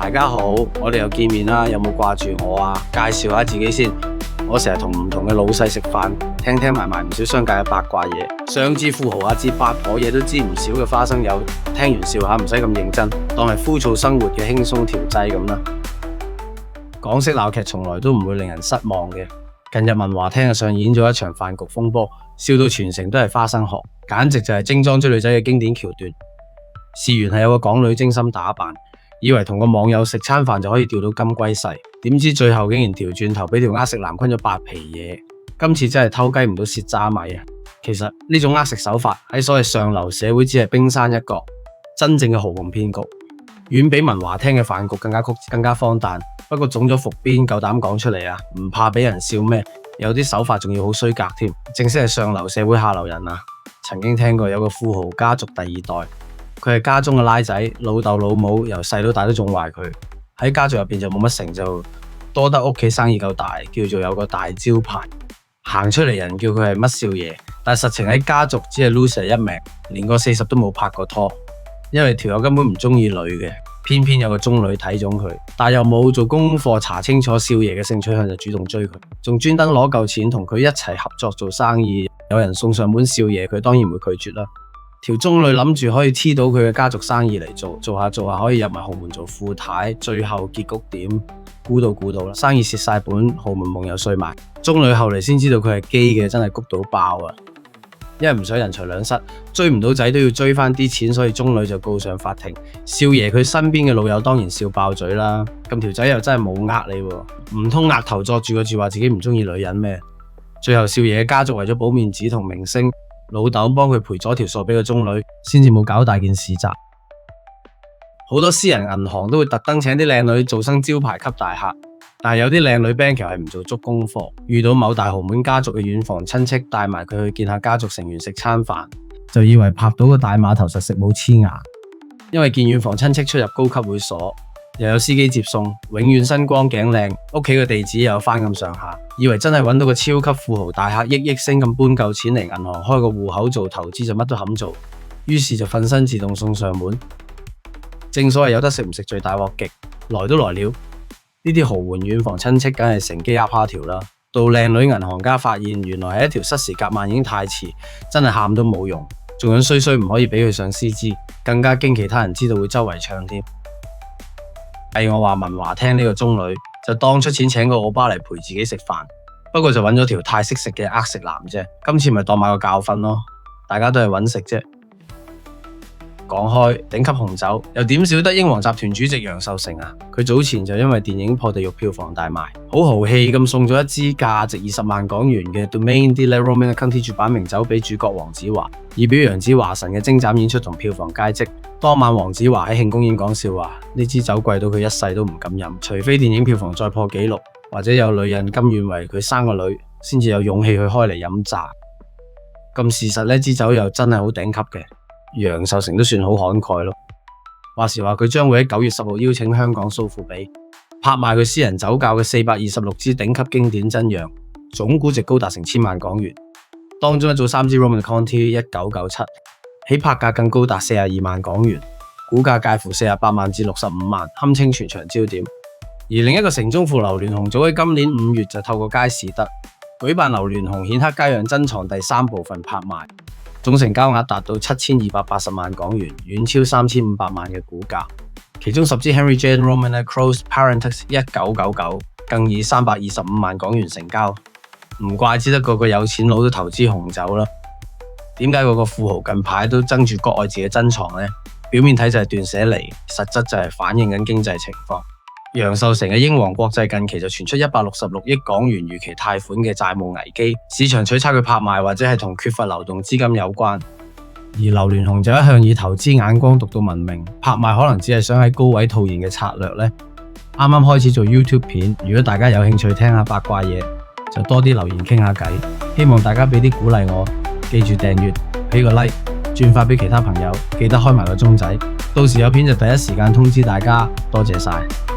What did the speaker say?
大家好，我哋又見面啦，有冇掛住我啊？介紹下自己先，我成日同唔同嘅老細食飯，聽埋唔少商界嘅八卦嘢，上至富豪至八婆嘢都知唔少嘅花生友，聽完笑下唔使咁認真，當係枯燥生活嘅輕鬆調劑咁啦。港式鬧劇從來都唔會令人失望嘅，近日文華廳上演咗一場飯局風波，笑到全城都係花生殼，簡直就係精裝追女仔嘅經典橋段。事緣係有個港女精心打扮，以為同個網友食餐飯就可以釣到金龜婿，點知最後竟然調轉頭俾條呃食男昆咗8皮嘢。今次真係偷雞唔到蝕渣米啊！其實呢種呃食手法喺所謂上流社會只係冰山一角，真正嘅豪門騙局遠比文華廳嘅飯局更加曲折更加荒誕。不過總咗伏邊夠膽講出嚟啊，唔怕俾人笑咩？有啲手法仲要好衰格添，正式係上流社會下流人啊！曾經聽過有個富豪家族第二代，佢係家中嘅拉仔，老豆老母由細到大都縱壞佢，喺家族入邊就冇乜成就，多得屋企生意夠大，叫做有個大招牌，行出嚟人叫佢係乜少爺，但實情喺家族只係 loser 一名，連個40都冇拍過拖，因為條友根本唔中意女嘅，偏偏有個中女睇中佢，但又冇做功課查清楚少爺嘅性取向就主動追佢，仲專登攞嚿錢同佢一齊合作做生意，有人送上門少爺，佢當然會拒絕啦。條中女諗住可以黐到佢嘅家族生意嚟做下可以入埋豪門做富太，最後結局點？估到啦，生意蝕晒本，豪門夢又碎埋。中女後嚟先知道佢係基嘅，真係谷到爆啊！因為唔想人財兩失，追唔到仔都要追翻啲錢，所以中女就告上法庭。少爺佢身邊嘅老友當然笑爆嘴啦，咁條仔又真係冇呃你喎，唔通額頭作住個字話自己唔中意女人咩？最後少爺嘅家族為咗保面子同名聲，老豆幫佢賠咗條數俾個中女，先至冇搞大件事咋。好多私人銀行都會特登請啲靚女做生招牌級大客，但係有啲靚女 banker 係唔做足功課，遇到某大豪門家族嘅遠房親戚帶埋佢去見下家族成員食餐飯，就以為拍到個大碼頭實食冇黐牙，因為見遠房親戚出入高級會所，又有司機接送，永遠身光頸靚，屋企嘅地址又有翻咁上下，以為真係揾到個超級富豪大客，億聲咁搬夠錢嚟銀行開個戶口做投資就乜都肯做，於是就瞓身自動送上門。正所謂有得食唔食最大鑊極，來都來了，呢啲豪門遠房親戚梗係乘機鴨蝦條啦。到靚女銀行家發現原來係一條失時夾萬已經太遲，真係喊都冇用，仲有衰唔可以俾佢上司知，更加驚其他人知道會周圍唱添。係我話文華廳呢個中女就當出錢請個歐巴嚟陪自己食飯，不過就揾咗條太識食嘅呃食男啫。今次咪當買個教訓咯，大家都係揾食啫。講開頂級紅酒，又點少得英皇集團主席楊受成啊？佢早前就因為電影破地獄票房大賣，好豪氣咁送咗一支價值20萬港元嘅 Domaine de la Romanée-Conti 絕版名酒俾主角黃子華，以表揚子華神嘅精湛演出同票房佳績。當晚黃子華喺慶功宴講笑話，呢支酒貴到佢一世都唔敢飲，除非電影票房再破紀錄，或者有女人甘願為佢生個女，先至有勇氣去開嚟飲炸。咁事實呢支酒又真係好頂級嘅。楊受成都算好慷慨咯，話時話佢將會喺9月10號邀請香港蘇富比拍賣佢私人酒窖嘅426支頂級經典真釀，總估值高達成1000萬港元，當中一組3支 Romanée-Conti 1997，起拍價更高達42萬港元，股價介乎48萬至65萬，堪稱全場焦點。而另一個城中富劉鑾雄早喺今年5月就透過佳士得舉辦劉鑾雄顯赫佳釀珍藏第3部分拍賣，總成交額達到7280萬港元，遠超3500萬嘅股價。其中10支 Henry J. Romanée Cros Parentis 1999更以325萬港元成交。唔怪之得個有錢佬都投資紅酒啦。點解個富豪近排都爭住割愛自己珍藏呢？表面睇就係斷捨離，實質就係反映緊經濟情況。楊受成嘅英皇國際近期就傳出166億港元逾期貸款嘅債務危機，市場取測佢拍賣或者係同缺乏流動資金有關。而劉鑾雄就一向以投資眼光獨到聞名，拍賣可能只係想喺高位套現嘅策略呢。啱啱開始做 YouTube 片，如果大家有興趣聽下八卦嘢，就多啲留言傾下偈。希望大家俾啲鼓勵我，記住訂閱，俾個 like， 轉發俾其他朋友，記得開埋個鐘仔，到時有片就第一時間通知大家。多謝晒。